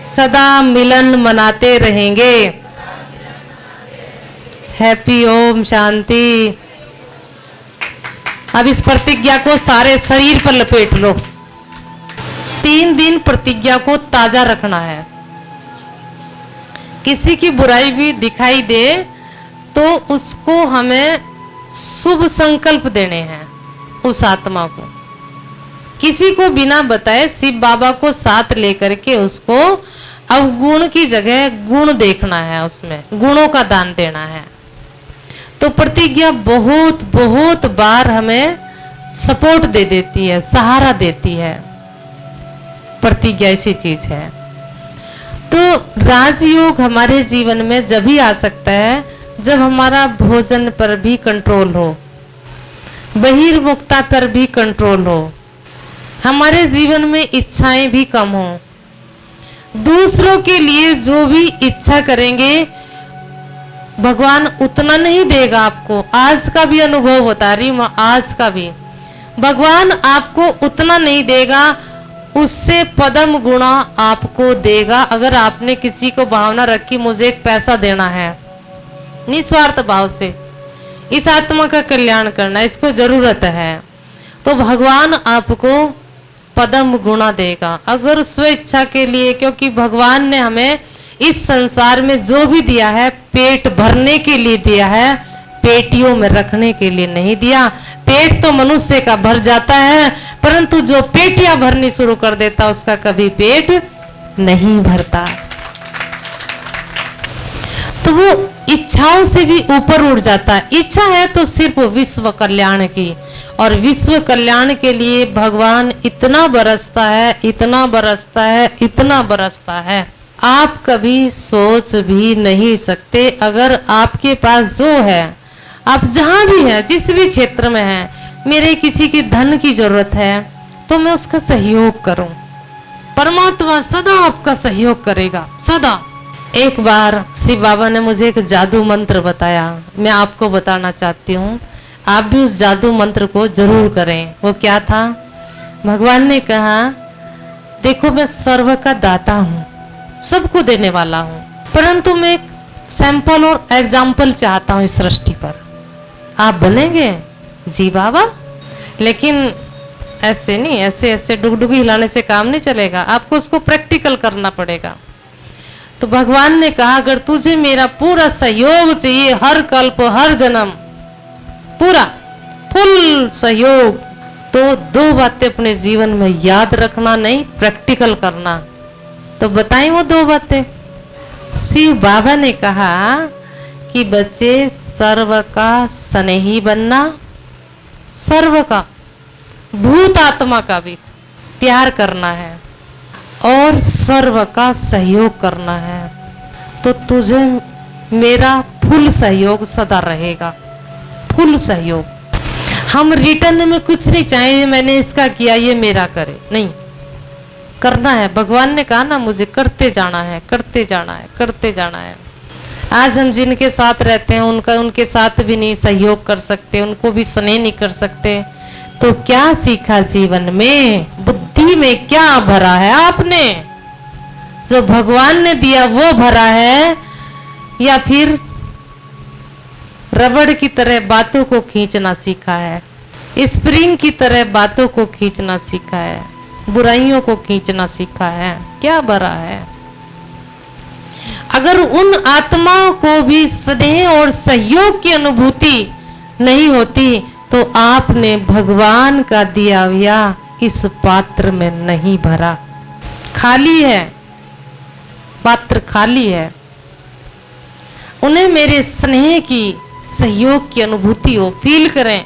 Speaker 1: सदा मिलन मनाते रहेंगे। हैप्पी ओम शांति। अब इस प्रतिज्ञा को सारे शरीर पर लपेट लो। 3 दिन प्रतिज्ञा को ताजा रखना है। किसी की बुराई भी दिखाई दे तो उसको हमें शुभ संकल्प देने हैं उस आत्मा को। किसी को बिना बताए शिव बाबा को साथ लेकर के उसको अवगुण की जगह गुण देखना है, उसमें गुणों का दान देना है। तो प्रतिज्ञा बहुत बहुत बार हमें सपोर्ट दे देती है, सहारा देती है। प्रतिज्ञा ऐसी चीज है। तो राजयोग हमारे जीवन में जब भी आ सकता है जब हमारा भोजन पर भी कंट्रोल हो, बहिर्मुखता पर भी कंट्रोल हो, हमारे जीवन में इच्छाएं भी कम हो। दूसरों के लिए जो भी इच्छा करेंगे भगवान उतना नहीं देगा आपको। आज का भी अनुभव होता रही, आज का भी भगवान आपको उतना नहीं देगा, उससे पदम गुणा आपको देगा। अगर आपने किसी को भावना रखी मुझे एक पैसा देना है, निस्वार्थ भाव से इस आत्मा का कल्याण करना, इसको जरूरत है, तो भगवान आपको पदम गुणा देगा। अगर स्वेच्छा के लिए, क्योंकि भगवान ने हमें इस संसार में जो भी दिया है पेट भरने के लिए दिया है, पेटियों में रखने के लिए नहीं दिया। पेट तो मनुष्य का भर जाता है, परंतु जो पेटियां भरनी शुरू कर देता उसका कभी पेट नहीं भरता। तो वो इच्छाओं से भी ऊपर उठ जाता है। इच्छा है तो सिर्फ विश्व कल्याण की, और विश्व कल्याण के लिए भगवान इतना बरसता है, इतना बरसता है, इतना बरसता है, आप कभी सोच भी नहीं सकते। अगर आपके पास जो है, आप जहां भी हैं, जिस भी क्षेत्र में हैं, मेरे किसी की धन की जरूरत है तो मैं उसका सहयोग करूं, परमात्मा सदा आपका सहयोग करेगा, सदा। एक बार शिव बाबा ने मुझे एक जादू मंत्र बताया, मैं आपको बताना चाहती हूँ, आप भी उस जादू मंत्र को जरूर करें। वो क्या था? भगवान ने कहा, देखो मैं सर्व का दाता हूँ, सबको देने वाला हूँ, परंतु मैं एक सैंपल और एग्जाम्पल चाहता हूँ इस सृष्टि पर। आप बनेंगे? जी बाबा, लेकिन ऐसे नहीं, ऐसे ऐसे डुगडुगी हिलाने से काम नहीं चलेगा, आपको उसको प्रैक्टिकल करना पड़ेगा। तो भगवान ने कहा, अगर तुझे मेरा पूरा सहयोग चाहिए, हर कल्प हर जन्म पूरा, फुल सहयोग। तो दो बातें अपने जीवन में याद रखना, नहीं प्रैक्टिकल करना। तो बताएं वो दो बातें। शिव बाबा ने कहा कि बच्चे सर्व का स्नेही बनना, सर्व का, भूत आत्मा का भी प्यार करना है और सर्व का सहयोग करना है। तो तुझे मेरा फुल सहयोग सदा रहेगा, फुल सहयोग। हम रिटर्न में कुछ नहीं चाहिए, मैंने इसका किया ये मेरा करे, नहीं, करना है। भगवान ने कहा ना मुझे करते जाना है, करते जाना है, करते जाना है। आज हम जिनके साथ रहते हैं उनके साथ भी नहीं सहयोग कर सकते, उनको भी स्नेह नहीं कर सकते। तो क्या सीखा जीवन में, बुद्धि में क्या भरा है आपने? जो भगवान ने दिया वो भरा है, या फिर रबड़ की तरह बातों को खींचना सीखा है, स्प्रिंग की तरह बातों को खींचना सीखा है, बुराइयों को खींचना सीखा है? क्या भरा है? अगर उन आत्माओं को भी स्नेह और सहयोग की अनुभूति नहीं होती तो आपने भगवान का दिया हुआ इस पात्र में नहीं भरा, खाली है, पात्र खाली है। उन्हें मेरे स्नेह की, सहयोग की अनुभूति हो, फील करें,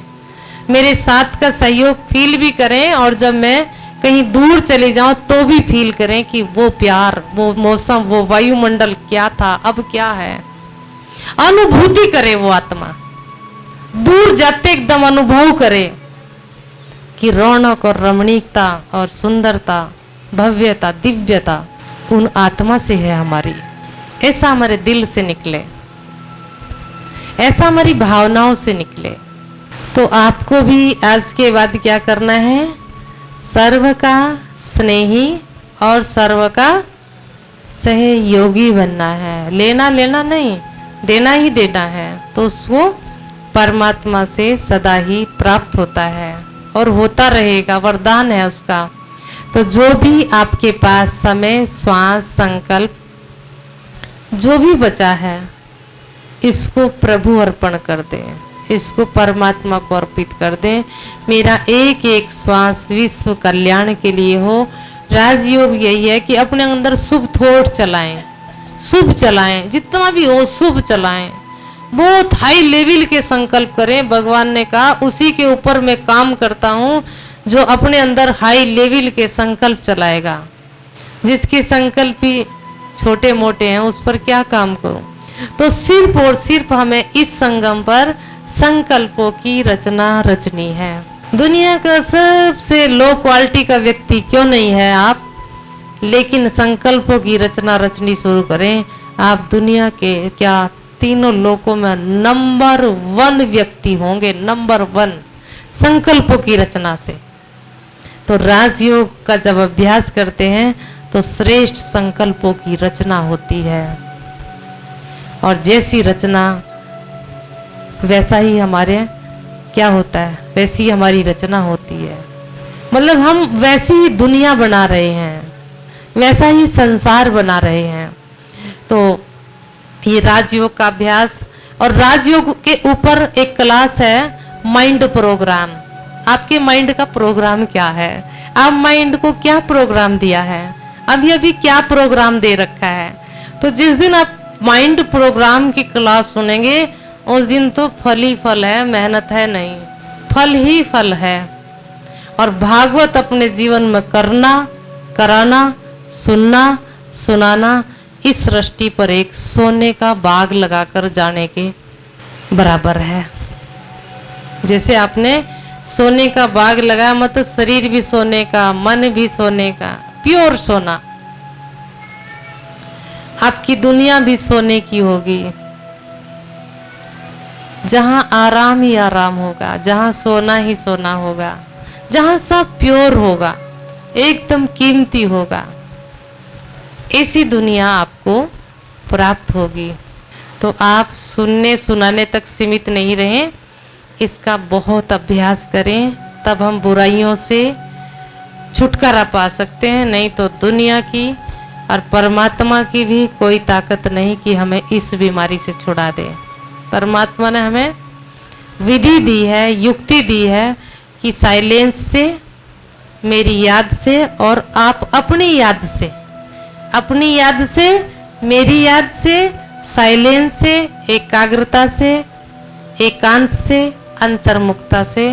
Speaker 1: मेरे साथ का सहयोग फील भी करें, और जब मैं कहीं दूर चले जाऊं तो भी फील करें कि वो प्यार, वो मौसम, वो वायुमंडल क्या था, अब क्या है। अनुभूति करे वो आत्मा, दूर जाते एकदम अनुभव करे कि रौनक और रमणीकता और सुंदरता, भव्यता, दिव्यता उन आत्मा से है हमारी। ऐसा हमारे दिल से निकले, ऐसा हमारी भावनाओं से निकले। तो आपको भी आज के बाद क्या करना है? सर्व का स्नेही और सर्व का सहयोगी बनना है। लेना लेना नहीं, देना ही देना है। तो उसको परमात्मा से सदा ही प्राप्त होता है और होता रहेगा, वरदान है उसका। तो जो भी आपके पास समय, श्वास, संकल्प जो भी बचा है, इसको प्रभु अर्पण कर दें, इसको परमात्मा को अर्पित कर दें। मेरा एक एक श्वास विश्व कल्याण के लिए हो। राजयोग यही है कि अपने अंदर शुभ थॉट चलाएं, शुभ चलाएं, जितना भी हो शुभ चलाएं। बहुत हाई लेवल के संकल्प करें। भगवान ने कहा उसी के ऊपर मैं काम करता हूँ जो अपने अंदर हाई लेवल के संकल्प चलाएगा। जिसके संकल्प ही छोटे मोटे हैं उस पर क्या काम करूं? तो सिर्फ और सिर्फ हमें इस संगम पर संकल्पों की रचना रचनी है। दुनिया का सबसे लो क्वालिटी का व्यक्ति क्यों नहीं है आप, लेकिन संकल्पों की रचना रचनी शुरू करें। आप दुनिया के क्या तीनों लोकों में नंबर 1 व्यक्ति होंगे, नंबर 1 संकल्पों की रचना से। तो राजयोग का जब अभ्यास करते हैं तो श्रेष्ठ संकल्पों की रचना होती है, और जैसी रचना वैसा ही हमारे क्या होता है, वैसी हमारी रचना होती है। मतलब हम वैसी ही दुनिया बना रहे हैं, वैसा ही संसार बना रहे हैं। तो ये राजयोग का अभ्यास, और राजयोग के ऊपर एक क्लास है माइंड प्रोग्राम। आपके माइंड का प्रोग्राम क्या है? आप माइंड को क्या प्रोग्राम दिया है? अभी अभी क्या प्रोग्राम दे रखा है? तो जिस दिन आप माइंड प्रोग्राम की क्लास सुनेंगे उस दिन तो फल ही फल है, मेहनत है नहीं, फल ही फल है। और भागवत अपने जीवन में करना, कराना, सुनना, सुनाना इस सृष्टि पर एक सोने का बाग लगाकर जाने के बराबर है। जैसे आपने सोने का बाग लगाया, मतलब शरीर भी सोने का, मन भी सोने का, प्योर सोना। आपकी दुनिया भी सोने की होगी, जहां आराम ही आराम होगा, जहां सोना ही सोना होगा, जहां सब प्योर होगा, एकदम कीमती होगा। ऐसी दुनिया आपको प्राप्त होगी। तो आप सुनने सुनाने तक सीमित नहीं रहें, इसका बहुत अभ्यास करें, तब हम बुराइयों से छुटकारा पा सकते हैं। नहीं तो दुनिया की और परमात्मा की भी कोई ताकत नहीं कि हमें इस बीमारी से छुड़ा दे। परमात्मा ने हमें विधि दी है, युक्ति दी है कि साइलेंस से, मेरी याद से और आप अपनी याद से, अपनी याद से, मेरी याद से, साइलेंस से, एकाग्रता से, एकांत से, अंतर्मुखता से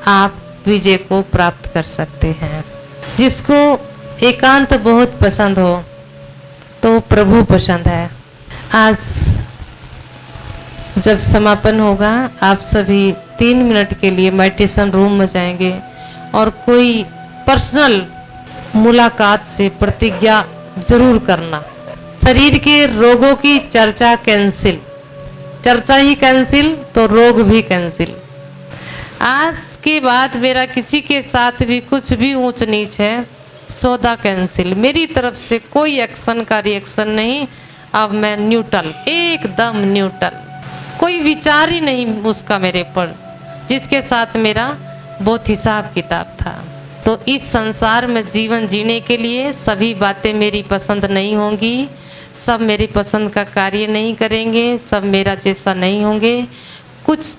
Speaker 1: आप विजय को प्राप्त कर सकते हैं। जिसको एकांत बहुत पसंद हो तो प्रभु पसंद है। आज जब समापन होगा आप सभी 3 मिनट के लिए मेडिटेशन रूम में जाएंगे और कोई पर्सनल मुलाकात से प्रतिज्ञा जरूर करना। शरीर के रोगों की चर्चा कैंसिल, चर्चा ही कैंसिल तो रोग भी कैंसिल। आज के बाद मेरा किसी के साथ भी कुछ भी ऊंच नीच है, सौदा कैंसिल। मेरी तरफ से कोई एक्शन का रिएक्शन नहीं। अब मैं न्यूट्रल, एकदम न्यूट्रल, कोई विचार ही नहीं उसका मेरे पर, जिसके साथ मेरा बहुत हिसाब किताब था। तो इस संसार में जीवन जीने के लिए सभी बातें मेरी पसंद नहीं होंगी, सब मेरी पसंद का कार्य नहीं करेंगे, सब मेरा जैसा नहीं होंगे। कुछ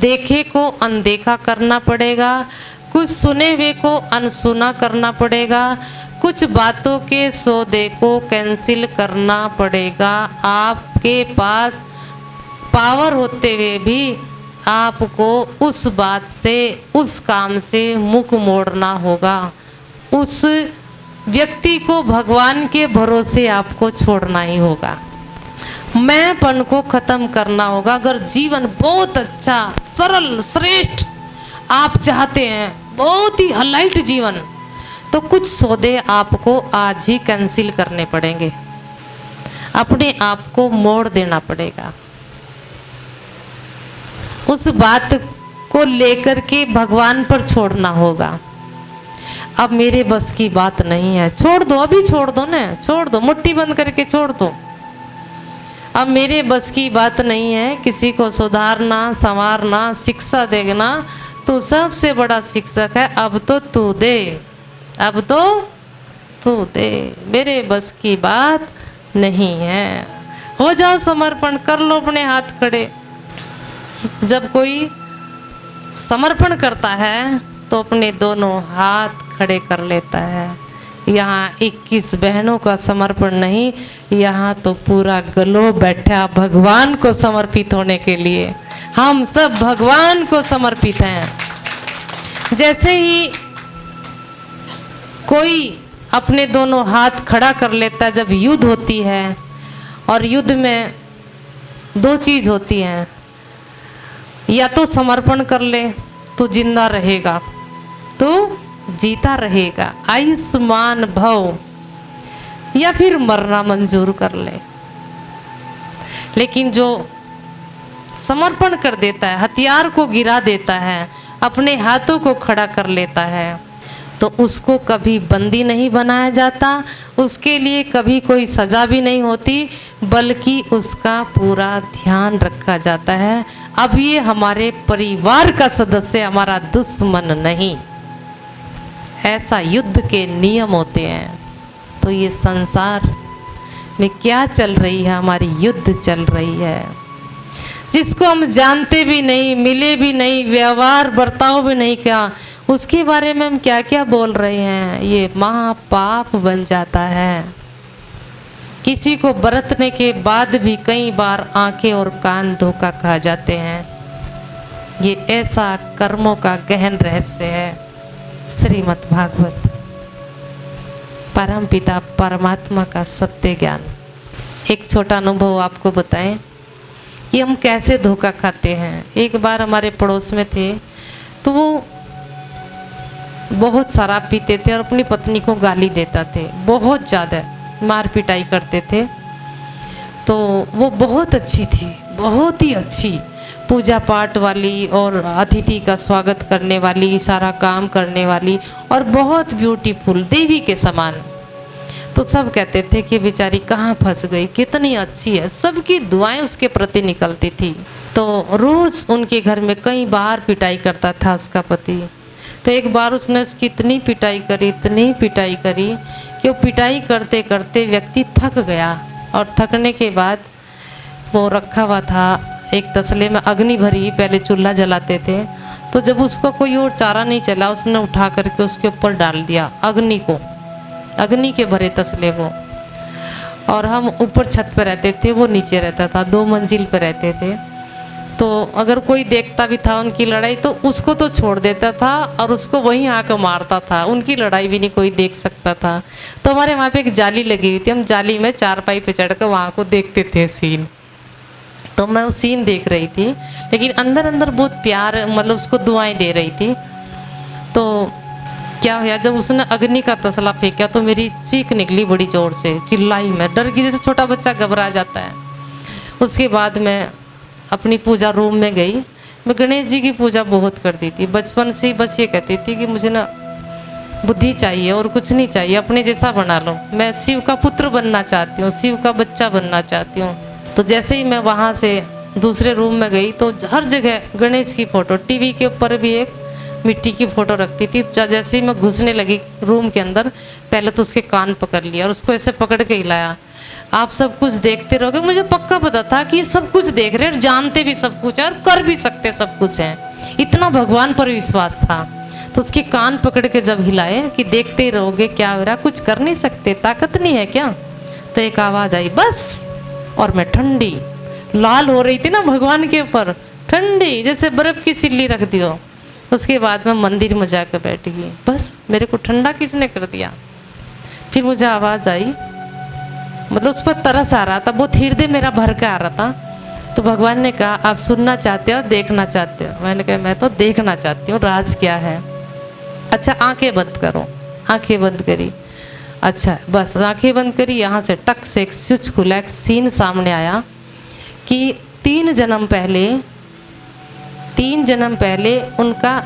Speaker 1: देखे को अनदेखा करना पड़ेगा, कुछ सुने हुए को अनसुना करना पड़ेगा, कुछ बातों के सौदे को कैंसिल करना पड़ेगा। आपके पास पावर होते हुए भी आपको उस बात से, उस काम से मुख मोड़ना होगा। उस व्यक्ति को भगवान के भरोसे आपको छोड़ना ही होगा। मैंपन को खत्म करना होगा। अगर जीवन बहुत अच्छा, सरल, श्रेष्ठ आप चाहते हैं, बहुत ही हाइलाइट जीवन, तो कुछ सौदे आपको आज ही कैंसिल करने पड़ेंगे, अपने आप को मोड़ देना पड़ेगा। उस बात को लेकर के भगवान पर छोड़ना होगा। अब मेरे बस की बात नहीं है, छोड़ दो, अभी छोड़ दो ना, छोड़ दो, मुट्ठी बंद करके छोड़ दो। अब मेरे बस की बात नहीं है किसी को सुधारना, संवारना, शिक्षा देना। तू सबसे बड़ा शिक्षक है, अब तो तू दे, अब तो तू दे, मेरे बस की बात नहीं है। हो जाओ समर्पण, कर लो अपने हाथ खड़े। जब कोई समर्पण करता है तो अपने दोनों हाथ खड़े कर लेता है। यहाँ 21 बहनों का समर्पण नहीं, यहाँ तो पूरा गलो बैठा भगवान को समर्पित होने के लिए। हम सब भगवान को समर्पित हैं। जैसे ही कोई अपने दोनों हाथ खड़ा कर लेता है, जब युद्ध होती है, और युद्ध में 2 चीज होती हैं, या तो समर्पण कर ले तो जिंदा रहेगा, तो जीता रहेगा, आयुष्मान भव, या फिर मरना मंजूर कर ले। लेकिन जो समर्पण कर देता है, हथियार को गिरा देता है, अपने हाथों को खड़ा कर लेता है, तो उसको कभी बंदी नहीं बनाया जाता, उसके लिए कभी कोई सजा भी नहीं होती, बल्कि उसका पूरा ध्यान रखा जाता है। अब ये हमारे परिवार का सदस्य, हमारा दुश्मन नहीं। ऐसा युद्ध के नियम होते हैं। तो ये संसार में क्या चल रही है, हमारी युद्ध चल रही है, जिसको हम जानते भी नहीं, मिले भी नहीं, व्यवहार बर्ताव भी नहीं किया, उसके बारे में हम क्या क्या बोल रहे हैं, ये महापाप बन जाता है। किसी को बरतने के बाद भी कई बार आंखें और कान धोखा खा जाते हैं। ये ऐसा कर्मों का गहन रहस्य है। श्रीमद् भागवत, परमपिता परमात्मा का सत्य ज्ञान। एक छोटा अनुभव आपको बताएं कि हम कैसे धोखा खाते हैं। एक बार हमारे पड़ोस में थे, तो वो बहुत शराब पीते थे और अपनी पत्नी को गाली देता थे, बहुत ज़्यादा मार पिटाई करते थे। तो वो बहुत अच्छी थी, बहुत ही अच्छी, पूजा पाठ वाली और अतिथि का स्वागत करने वाली, सारा काम करने वाली, और बहुत ब्यूटीफुल, देवी के समान। तो सब कहते थे कि बेचारी कहाँ फंस गई, कितनी अच्छी है, सबकी दुआएं उसके प्रति निकलती थी। तो रोज़ उनके घर में कई बार पिटाई करता था उसका पति। तो एक बार उसने उसकी इतनी पिटाई करी, इतनी पिटाई करी कि वो पिटाई करते करते व्यक्ति थक गया, और थकने के बाद वो रखा हुआ था एक तसले में अग्नि भरी, पहले चूल्हा जलाते थे, तो जब उसको कोई और चारा नहीं चला, उसने उठा करके उसके ऊपर डाल दिया अग्नि को, अग्नि के भरे तसले को। और हम ऊपर छत पर रहते थे, वो नीचे रहता था, 2 मंजिल पर रहते थे। तो अगर कोई देखता भी था उनकी लड़ाई तो उसको तो छोड़ देता था और उसको वहीं आकर मारता था, उनकी लड़ाई भी नहीं कोई देख सकता था। तो हमारे वहाँ पे एक जाली लगी हुई थी, हम जाली में चारपाई पे चढ़कर वहाँ को देखते थे सीन। तो मैं वो सीन देख रही थी, लेकिन अंदर अंदर बहुत प्यार, मतलब उसको दुआएं दे रही थी। तो क्या हुआ, जब उसने अग्नि का तसला फेंका तो मेरी चीख निकली बड़ी जोर से, चिल्लाई मैं, डर गई जैसे छोटा बच्चा घबरा जाता है। उसके बाद मैं अपनी पूजा रूम में गई। मैं गणेश जी की पूजा बहुत करती थी बचपन से ही, बस ये कहती थी कि मुझे ना बुद्धि चाहिए और कुछ नहीं चाहिए, अपने जैसा बना लो, मैं शिव का पुत्र बनना चाहती हूँ, शिव का बच्चा बनना चाहती हूँ। तो जैसे ही मैं वहाँ से दूसरे रूम में गई तो हर जगह गणेश की फ़ोटो, टीवी के ऊपर भी एक मिट्टी की फ़ोटो रखती थी। जैसे ही मैं घुसने लगी रूम के अंदर, पहले तो उसके कान पकड़ लिया और उसको ऐसे पकड़ के हिलाया, आप सब कुछ देखते रहोगे। मुझे पक्का पता था कि ये सब कुछ देख रहे हैं और जानते भी सब कुछ है और कर भी सकते सब कुछ हैं, इतना भगवान पर विश्वास था। तो उसके कान पकड़ के जब हिलाए कि देखते ही रहोगे क्या हो रहा, कुछ कर नहीं सकते, ताकत नहीं है क्या। तो एक आवाज़ आई बस, और मैं ठंडी लाल हो रही थी ना भगवान के ऊपर, ठंडी जैसे बर्फ़ की सिल्ली रख दियो। उसके बाद मैं मंदिर में जाकर बैठ गई, बस मेरे को ठंडा किसने कर दिया। फिर मुझे आवाज़ आई, मतलब उस पर तरस आ रहा था, बहुत हृदय मेरा भर के आ रहा था। तो भगवान ने कहा आप सुनना चाहते हो, देखना चाहते हो। मैंने कहा मैं तो देखना चाहती हूँ, राज क्या है। अच्छा आंखें बंद करो, आंखें बंद करी, अच्छा बस आंखें बंद करी। यहाँ से टक से एक स्विच खुला, एक सीन सामने आया कि 3 जन्म पहले उनका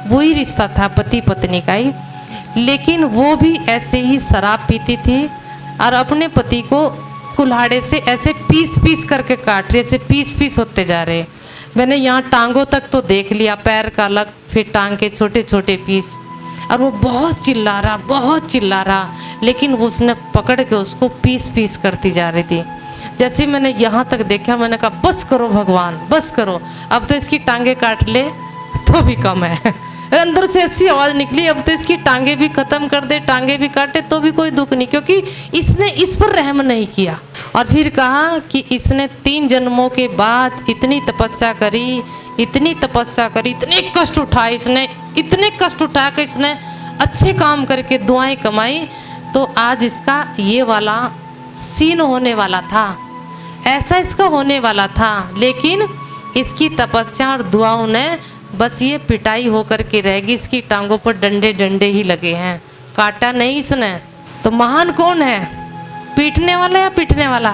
Speaker 1: वही रिश्ता था, पति पत्नी का ही, लेकिन वो भी ऐसे ही शराब पीती थी और अपने पति को कुल्हाड़े से ऐसे पीस पीस करके काट रहे, ऐसे पीस पीस होते जा रहे। मैंने यहाँ टांगों तक तो देख लिया, पैर का अलग, फिर टांग के छोटे छोटे पीस, और वो बहुत चिल्ला रहा, लेकिन वो उसने पकड़ के उसको पीस पीस करती जा रही थी। जैसे मैंने यहाँ तक देखा, मैंने कहा बस करो भगवान, बस करो, अब तो इसकी टांगे काट ले तो भी कम है। अंदर से ऐसी आवाज़ निकली, अब तो इसकी टांगे भी खत्म कर दे, टांगे भी काटे तो भी कोई दुख नहीं, क्योंकि इसने इस पर रहम नहीं किया। और फिर कहा कि इसने 3 जन्मों के बाद इतनी तपस्या करी, इतनी कष्ट उठाए इसने, इतने कष्ट उठा कर इसने अच्छे काम करके दुआएं कमाई, तो आज इसका ये वाला सीन होने वाला था, ऐसा इसका होने वाला था। लेकिन इसकी तपस्या और दुआओं ने बस ये पिटाई होकर के रहेगी, इसकी टांगों पर डंडे डंडे ही लगे हैं, काटा नहीं इसने। तो महान कौन है, पीटने वाला या पीटने वाला?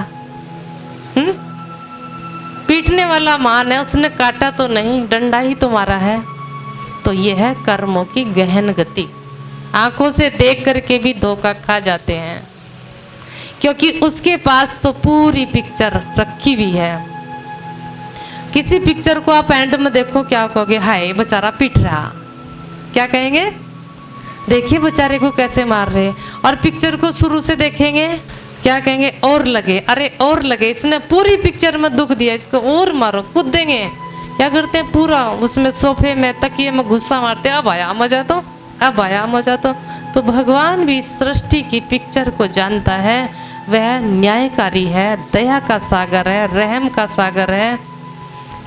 Speaker 1: पीटने वाला महान है, उसने काटा तो नहीं, डंडा ही तो मारा है। तो ये है कर्मों की गहन गति। आंखों से देख करके भी धोखा खा जाते हैं, क्योंकि उसके पास तो पूरी पिक्चर रखी हुई है। किसी पिक्चर को आप एंड में देखो, क्या कहोगे, हाय बेचारा पिट रहा, क्या कहेंगे, देखिए बेचारे को कैसे मार रहे। और पिक्चर को शुरू से देखेंगे, क्या कहेंगे, और लगे, अरे और लगे, इसने पूरी पिक्चर में दुख दिया, इसको और मारो, कूद देंगे। क्या करते हैं, पूरा उसमें सोफे में तकिए में गुस्सा मारते, अब आया मजा तो, अब आया मजा तो भगवान भी सृष्टि की पिक्चर को जानता है, वह न्यायकारी है, दया का सागर है, रहम का सागर है,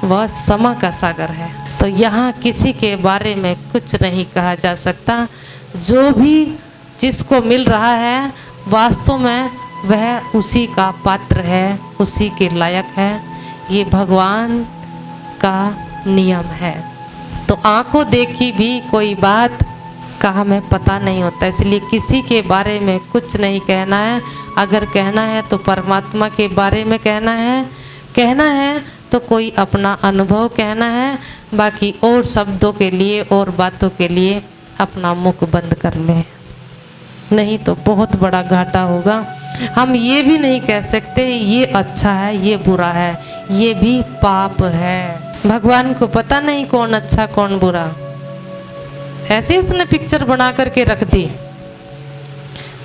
Speaker 1: वह समा का सागर है। तो यहाँ किसी के बारे में कुछ नहीं कहा जा सकता। जो भी जिसको मिल रहा है वास्तव में वह उसी का पात्र है, उसी के लायक है, ये भगवान का नियम है। तो आंखों देखी भी कोई बात का हमें पता नहीं होता, इसलिए किसी के बारे में कुछ नहीं कहना है। अगर कहना है तो परमात्मा के बारे में कहना है तो कोई अपना अनुभव कहना है, बाकी और शब्दों के लिए और बातों के लिए अपना मुख बंद कर ले, नहीं तो बहुत बड़ा घाटा होगा। हम ये भी नहीं कह सकते ये अच्छा है, ये बुरा है, ये भी पाप है। भगवान को पता नहीं कौन अच्छा कौन बुरा, ऐसे उसने पिक्चर बना करके रख दी।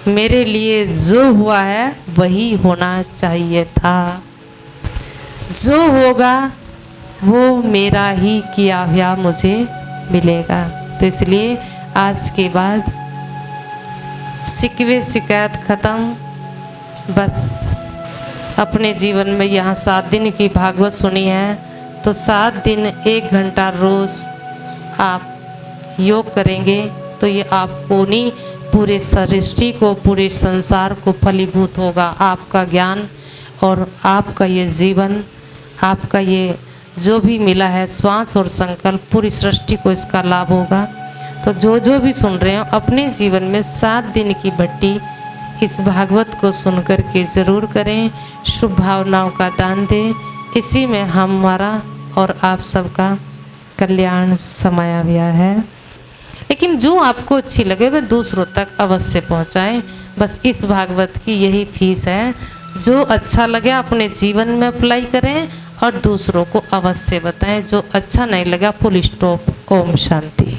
Speaker 1: मेरे लिए जो हुआ है वही होना चाहिए था, जो होगा वो मेरा ही किया हुआ मुझे मिलेगा। तो इसलिए आज के बाद शिकवे शिकायत ख़त्म। बस अपने जीवन में यहाँ 7 दिन की भागवत सुनी है, तो 7 दिन 1 घंटा रोज़ आप योग करेंगे तो ये आपको नहीं, पूरे सृष्टि को, पूरे संसार को फलीभूत होगा आपका ज्ञान, और आपका ये जीवन, आपका ये जो भी मिला है श्वास और संकल्प, पूरी सृष्टि को इसका लाभ होगा। तो जो भी सुन रहे हो अपने जीवन में 7 दिन की भट्टी इस भागवत को सुनकर के ज़रूर करें, शुभ भावनाओं का दान दें। इसी में हमारा और आप सबका कल्याण समाया हुआ है। लेकिन जो आपको अच्छी लगे वह दूसरों तक अवश्य पहुंचाएं। बस इस भागवत की यही फीस है। जो अच्छा लगे अपने जीवन में अप्लाई करें और दूसरों को अवश्य बताएं। जो अच्छा नहीं लगा फुल स्टॉप। ओम शांति।